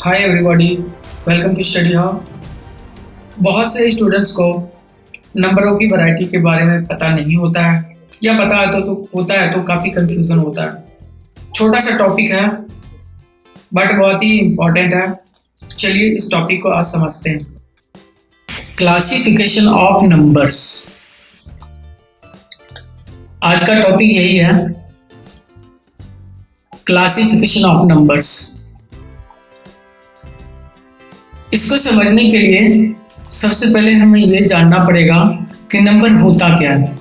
Hi everybody, welcome to study how. बहुत से students को नंबरों की वैरायटी के बारे में पता नहीं होता है या पता है तो काफ़ी कंफ्यूजन होता है। छोटा सा टॉपिक है बट बहुत ही इम्पोर्टेंट है। चलिए इस टॉपिक को आज समझते हैं। क्लासिफिकेशन ऑफ नंबर्स, आज का टॉपिक यही है, क्लासिफिकेशन ऑफ नंबर्स। इसको समझने के लिए सबसे पहले हमें ये जानना पड़ेगा कि नंबर होता क्या है।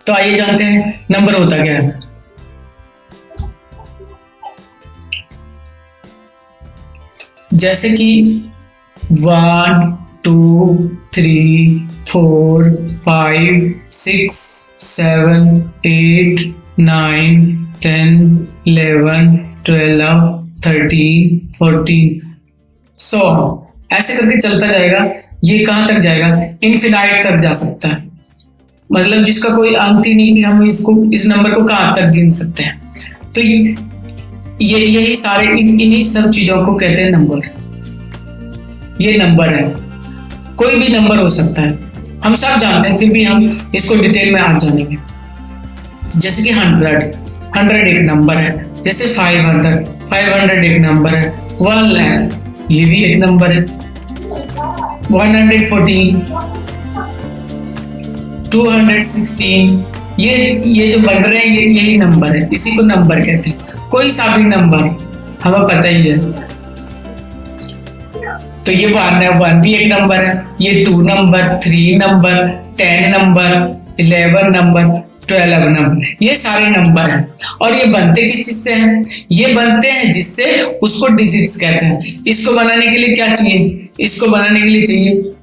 तो आइए जानते हैं नंबर होता क्या है। जैसे कि 1 2 3 4 5 6 7 8 9 10 11 12 13 14 100 ऐसे करके चलता जाएगा। ये कहाँ तक जाएगा? इनफिनाइट तक जा सकता है। मतलब जिसका कोई अंत ही नहीं कि हम इस नंबर को कहाँ तक गिन सकते हैं। तो यही सारे इन्हीं सब चीजों को कहते हैं नंबर। ये नंबर है, कोई भी नंबर हो सकता है, हम सब जानते हैं, फिर भी हम इसको डिटेल में आज जानेंगे। जैसे कि 100 एक नंबर है। जैसे 500 एक नंबर है। 1 लाख ये भी एक नंबर है। 114 216 ये जो बन रहे हैं यही नंबर है, इसी को नंबर कहते हैं। कोई सा भी नंबर हमें पता ही है। तो ये 1 भी एक नंबर है, ये 2 number, 3 number, 10 number, 11 number, 12 number, ये सारे नंबर हैं। और ये बनते किस चीज से हैं? ये बनते हैं जिससे उसको डिजिट्स कहते हैं। इसको बनाने के लिए क्या चाहिए? इसको बनाने के लिए चाहिए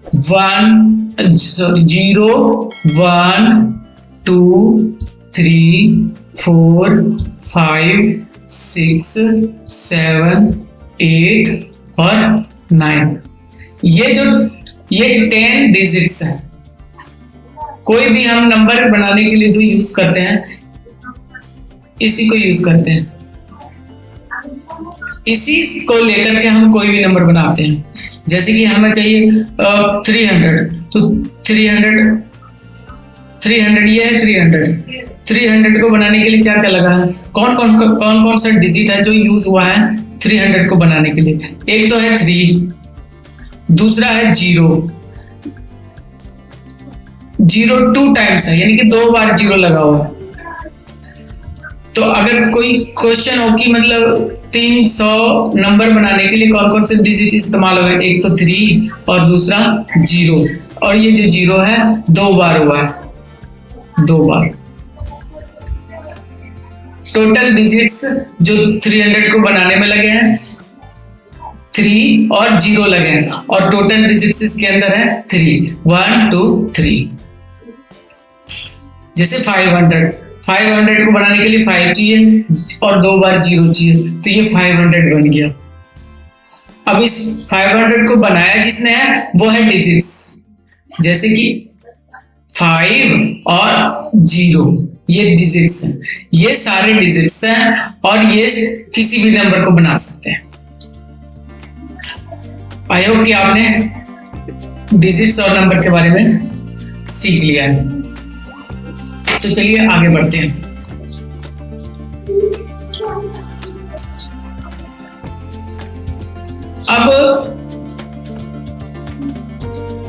0 1 2 3 4 5 6 7 8 और 9। ये 10 डिजिट्स हैं। कोई भी हम नंबर बनाने के लिए जो यूज करते हैं, इसी को यूज करते हैं। इसी को लेकर के हम कोई भी नंबर बनाते हैं। जैसे कि हमें चाहिए 300, तो 300 ये है। 300 को बनाने के लिए क्या क्या लगा है? कौन सा डिजिट है जो यूज हुआ है 300 को बनाने के लिए? एक तो है 3, दूसरा है 0 2 टाइम्स है, यानी कि 2 बार 0 लगा हुआ है। तो अगर कोई क्वेश्चन हो कि मतलब 300 नंबर बनाने के लिए कौन कौन से डिजिट इस्तेमाल हुए, एक तो 3 और दूसरा 0, और ये जो 0 है 2 बार हुआ है, 2 बार। टोटल डिजिट्स जो 300 को बनाने में लगे हैं 3 और 0 लगे हैं, और टोटल डिजिट्स इसके अंदर है 3 1 2 3। जैसे 500 को बनाने के लिए 5 चाहिए और 2 बार 0 चाहिए, तो ये 500 बन गया। अब इस 500 को बनाया जिसने है वो है डिजिट्स। जैसे कि 5 और 0 ये डिजिट्स हैं, ये सारे डिजिट्स हैं, और ये किसी भी नंबर को बना सकते हैं। आई होप कि आपने डिजिट्स और नंबर के बारे में सीख लिया है। तो चलिए आगे बढ़ते हैं। अब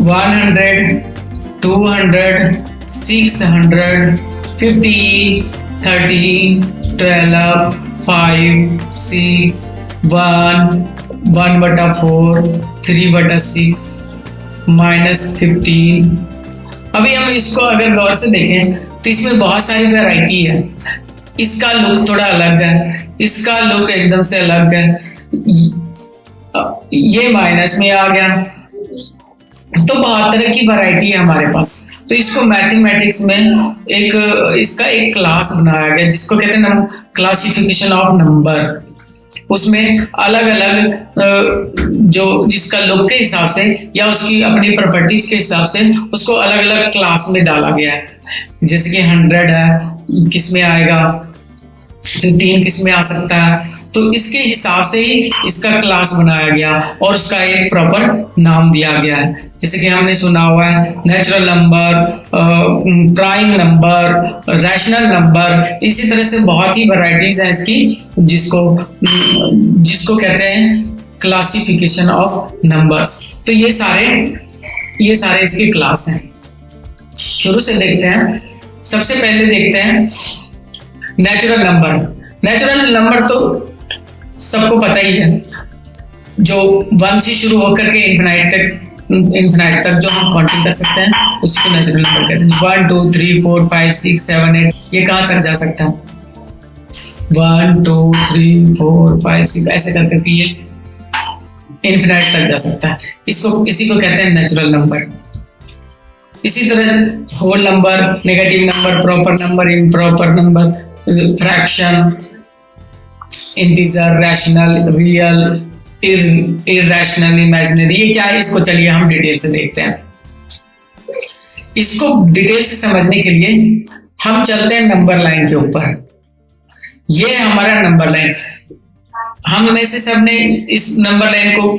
100 200 600 50 30 12 5 6 1 1/4 3/6 -15। अभी हम इसको अगर गौर से देखें तो इसमें बहुत सारी वैरायटी है। इसका लुक थोड़ा अलग है, इसका लुक एकदम से अलग है। ये माइनस में आ गया। तो बहुत तरह की वैरायटी है हमारे पास। तो इसको मैथमेटिक्स में इसका एक क्लास बनाया गया जिसको कहते हैं क्लासिफिकेशन ऑफ नंबर। उसमें अलग अलग जो जिसका लुक के हिसाब से या उसकी अपनी प्रॉपर्टीज के हिसाब से उसको अलग अलग क्लास में डाला गया है। जैसे कि 100 है, किस में आएगा? 15 किस में आ सकता है। तो इसके हिसाब से ही इसका क्लास बनाया गया और उसका एक प्रॉपर नाम दिया गया है। जैसे कि हमने सुना हुआ है natural number, prime number, rational number, इसी तरह से बहुत ही वैरायटीज है इसकी, जिसको कहते हैं क्लासिफिकेशन ऑफ नंबर्स। तो ये सारे इसके क्लास हैं। शुरू से देखते हैं। सबसे पहले देखते हैं नेचुरल नंबर। नेचुरल नंबर तो सबको पता ही है, जो 1 से शुरू होकर के इन्फिनाइट तक जो हम काउंटिंग कर सकते हैं उसको नेचुरल नंबर कहते हैं। 1 2 3 4 5 6 7 8 ये कहाँ तक जा सकता है? 1 2 3 4 5 6 ऐसे कर करके ये इन्फिनाइट तक जा सकता है। इसी को कहते हैं नेचुरल नंबर। इसी तरह whole number, negative number, proper number, improper number, fraction, integer, rational, real, irrational, imaginary, ये क्या है इसको चलिए हम डिटेल से देखते हैं। इसको डिटेल से समझने के लिए हम चलते हैं नंबर लाइन के ऊपर। ये है हमारा नंबर लाइन। हम में से सबने इस नंबर लाइन को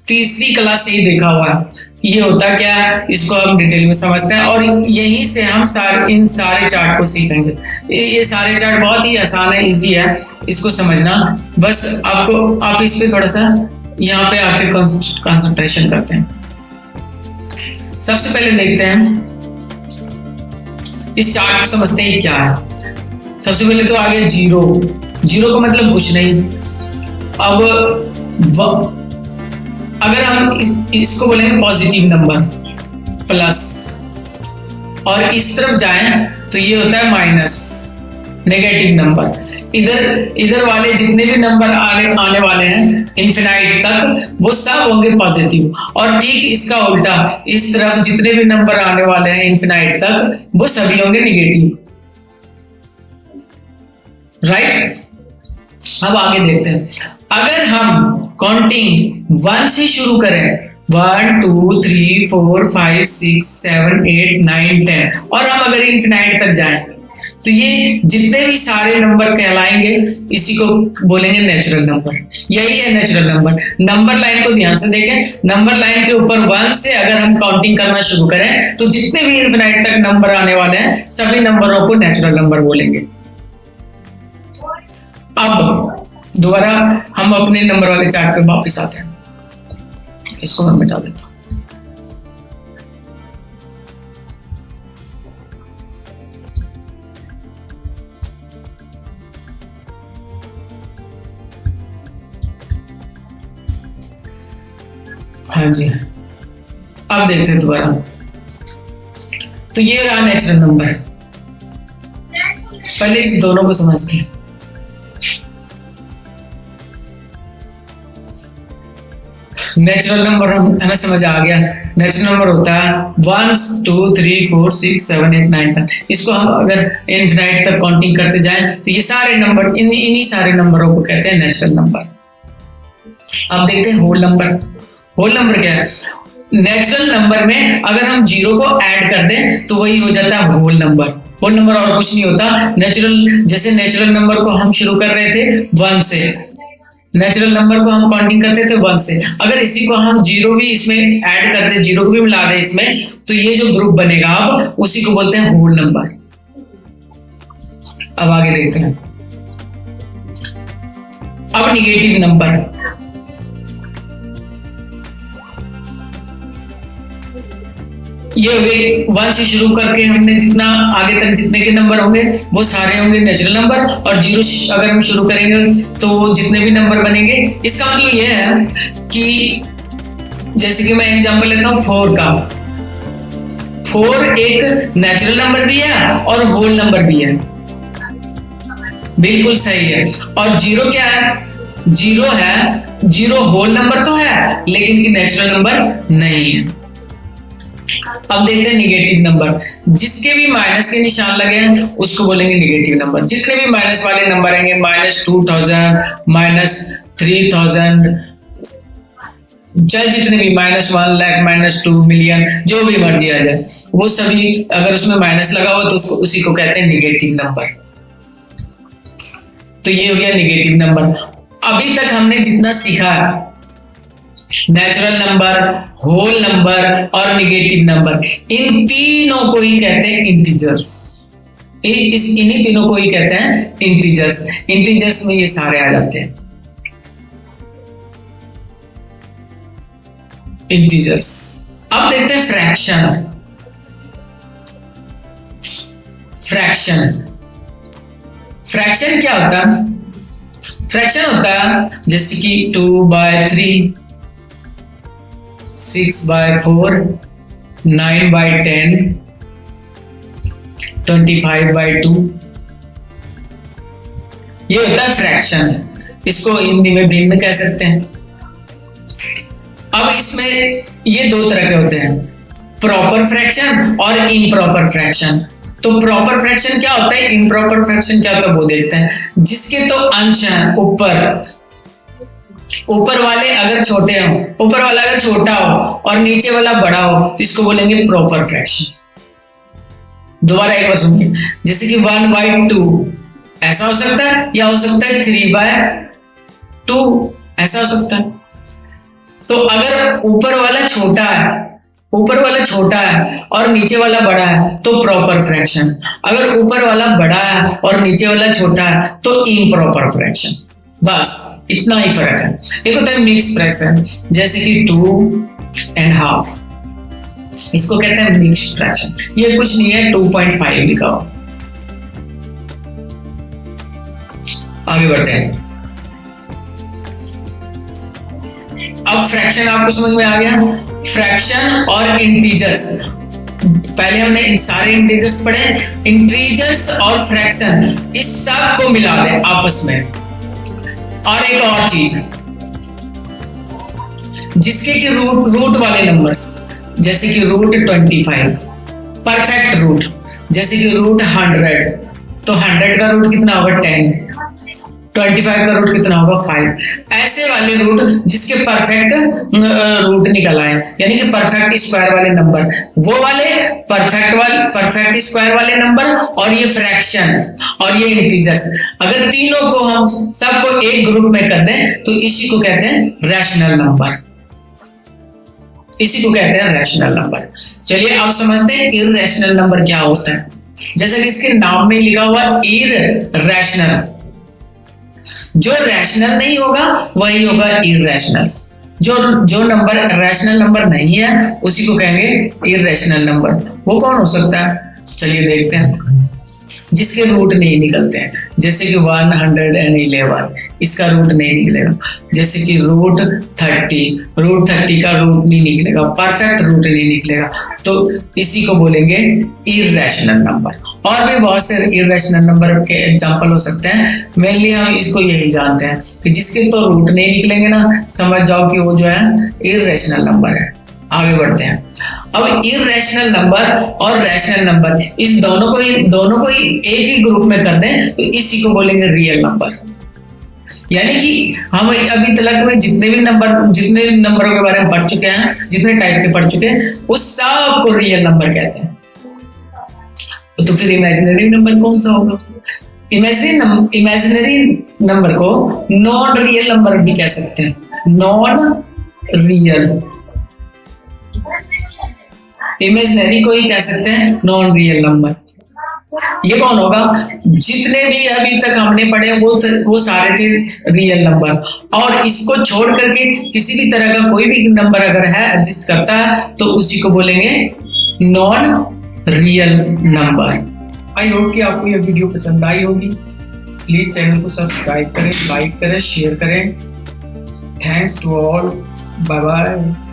तीसरी क्लास से ही देखा हुआ है। ये होता क्या, इसको हम डिटेल में समझते हैं और यहीं से हम इन सारे चार्ट को सीखेंगे। ये सारे चार्ट बहुत ही आसान है, इजी है इसको समझना। बस आप इस पे थोड़ा सा यहाँ पे आके कंसंट्रेशन करते हैं। सबसे पहले देखते हैं इस चार्ट को समझते हैं क्या है। सबसे पहले तो आगे जीरो का मतलब कुछ नहीं। अब अगर हम इसको बोलेंगे पॉजिटिव नंबर प्लस, और इस तरफ जाएं तो ये होता है माइनस, नेगेटिव नंबर। इधर वाले जितने भी नंबर आने वाले हैं इन्फिनाइट तक वो सब होंगे पॉजिटिव, और ठीक इसका उल्टा इस तरफ जितने भी नंबर आने वाले हैं इन्फिनाइट तक वो सभी होंगे नेगेटिव। राइट। अब आगे देखते हैं। अगर हम काउंटिंग 1 से शुरू करें, 1 2 3 4 5 6 7 8 9 10, और हम अगर इन्फिनाइट तक जाएं तो ये जितने भी सारे नंबर कहलाएंगे इसी को बोलेंगे नेचुरल नंबर। यही है नेचुरल नंबर। नंबर लाइन को ध्यान से देखें। नंबर लाइन के ऊपर 1 से अगर हम काउंटिंग करना शुरू करें तो जितने भी इन्फिनाइट तक नंबर आने वाले हैं सभी नंबरों को नेचुरल नंबर बोलेंगे। अब दोबारा हम अपने नंबर वाले चार्ट पे वापस आते हैं। इसको मैं मिटा देता हूं। हाँ जी, अब देखते हैं दोबारा। तो ये रहा नेचुरल नंबर। पहले इस दोनों को समझते हैं। नेचुरल नंबर हमें समझ आ गया। नेचुरल नंबर होता है 1 2 3 4 6 7 8 9 10। इसको हम अगर इनफिनाइट तक काउंटिंग करते जाएं तो ये सारे नंबर इन्हीं सारे नंबरों को कहते हैं नेचुरल नंबर। अब देखते हैं होल नंबर। होल नंबर क्या है? नेचुरल नंबर में अगर हम 0 को ऐड कर दें तो वही हो जाता है होल नंबर। होल नंबर और कुछ नहीं होता। जैसे नेचुरल नंबर को हम शुरू कर रहे थे 1 से, नेचुरल नंबर को हम काउंटिंग करते थे 1 से, अगर इसी को हम 0 भी इसमें ऐड कर दे, 0 को भी मिला दे इसमें, तो ये जो ग्रुप बनेगा अब उसी को बोलते हैं होल नंबर। अब आगे देखते हैं। अब निगेटिव नंबर। ये हो गए 1 से शुरू करके हमने जितना आगे तक जितने के नंबर होंगे वो सारे होंगे नेचुरल नंबर, और 0 अगर हम शुरू करेंगे तो जितने भी नंबर बनेंगे। इसका मतलब ये है कि जैसे कि मैं एग्जांपल लेता हूं 4 का। 4 एक नेचुरल नंबर भी है और होल नंबर भी है। बिल्कुल सही है। और 0 क्या है? 0 है। 0 होल नंबर तो है लेकिन कि नेचुरल नंबर नहीं है। अब देखते हैं निगेटिव नंबर। जिसके भी माइनस के निशान लगे हैं उसको बोलेंगे निगेटिव नंबर। जितने भी माइनस वाले नंबर आएंगे, -2000, -3000, चाहे जितने भी -1 लाख, -2 मिलियन, जो भी मर्जी आ जाए, वो सभी अगर उसमें माइनस लगा हो तो उसी को कहते हैं निगेटिव नंबर। तो ये हो गया नेगेटिव नंबर। अभी तक हमने जितना सीखा, नेचुरल नंबर, होल नंबर और नेगेटिव नंबर, इन तीनों को ही कहते हैं इंटीजर्स। इन्हीं तीनों को ही कहते हैं इंटीजर्स। इंटीजर्स में ये सारे आ जाते हैं इंटीजर्स। अब देखते हैं फ्रैक्शन। फ्रैक्शन क्या होता है? फ्रैक्शन होता है जैसे कि 2/3, 6/4, 9/10, 25/2, ये होता है फ्रैक्शन। इसको हिंदी में भिन्न कह सकते हैं। अब इसमें ये दो तरह के होते हैं, प्रॉपर फ्रैक्शन और इम्प्रॉपर फ्रैक्शन। तो प्रॉपर फ्रैक्शन क्या होता है, इम्प्रॉपर फ्रैक्शन क्या होता है वो देखते हैं। जिसके तो अंश हैं ऊपर वाले अगर छोटे हो, ऊपर वाला अगर छोटा हो और नीचे वाला बड़ा हो तो इसको बोलेंगे प्रॉपर फ्रैक्शन। दोबारा एक बार सुनिए, जैसे कि 1/2 ऐसा हो सकता है, या हो सकता है 3/2 ऐसा हो सकता है। तो अगर ऊपर वाला छोटा है और नीचे वाला बड़ा है तो प्रॉपर फ्रैक्शन। अगर ऊपर वाला बड़ा है और नीचे वाला छोटा है तो इम्प्रॉपर फ्रैक्शन। बस इतना ही फर्क है। एक होता है मिक्स फ्रैक्शन, जैसे कि 2.5, इसको कहते हैं मिक्स फ्रैक्शन। ये कुछ नहीं है, 2.5 लिखा हो। आगे बढ़ते हैं। अब फ्रैक्शन आपको समझ में आ गया। फ्रैक्शन और इंटीजर्स, पहले हमने इन सारे इंटीजर्स पढ़े। इंटीजर्स और फ्रैक्शन, इस सब को मिला दे आपस में। और एक और चीज, जिसके कि रूट वाले नंबर्स, जैसे कि √25, परफेक्ट रूट, जैसे कि √100, तो 100 का रूट कितना होगा 10, 25 का रूट कितना होगा 5। ऐसे वाले रूट जिसके परफेक्ट रूट निकल आए, यानी कि परफेक्ट स्क्वायर वाले नंबर, वो वाले परफेक्ट स्क्वायर वाले नंबर, और ये फ्रैक्शन और ये इंटीजर्स, अगर तीनों को हम सबको एक ग्रुप में कर दें तो इसी को कहते हैं रैशनल नंबर। इसी को कहते हैं रैशनल नंबर। चलिए अब समझते हैं इररेशनल नंबर क्या होता है। जैसा कि इसके नाम में लिखा हुआ इररेशनल, जो रैशनल नहीं होगा वही होगा इररेशनल। जो नंबर रैशनल नंबर नहीं है उसी को कहेंगे इररेशनल नंबर। वो कौन हो सकता है, चलिए देखते हैं। जिसके रूट नहीं निकलते हैं, जैसे कि 111, इसका रूट नहीं निकलेगा। जैसे कि √30 का रूट नहीं निकलेगा, परफेक्ट रूट नहीं निकलेगा, तो इसी को बोलेंगे इररेशनल नंबर। और भी बहुत से इररेशनल नंबर के एग्जांपल हो सकते हैं। मेनली हम इसको यही जानते हैं कि जिसके तो रूट नहीं निकलेंगे ना, समझ जाओ कि वो जो है इररेशनल नंबर है। आगे बढ़ते हैं। अब इररेशनल नंबर और रैशनल नंबर, इस दोनों को ही एक ही ग्रुप में कर दें तो इसी को बोलेंगे रियल नंबर। यानी कि हम अभी तक में जितने नंबरों के बारे में पढ़ चुके हैं, जितने टाइप के पढ़ चुके हैं, उस सब को रियल नंबर कहते हैं। तो फिर इमेजिनरी नंबर कौन सा होगा? इमेजिनरी नंबर को नॉन रियल नंबर भी कह सकते हैं। नॉन रियल, इमेजिनरी को ही कह सकते हैं नॉन रियल नंबर। ये कौन होगा? जितने भी अभी तक हमने पढ़े वो सारे थे रियल नंबर। और इसको छोड़ करके किसी भी तरह का कोई भी नंबर अगर है एग्जिस्ट करता है तो उसी को बोलेंगे non real number. I hope कि आपको यह वीडियो पसंद आई होगी। प्लीज चैनल को सब्सक्राइब करें, लाइक करें, शेयर करें। Thanks to all, bye bye.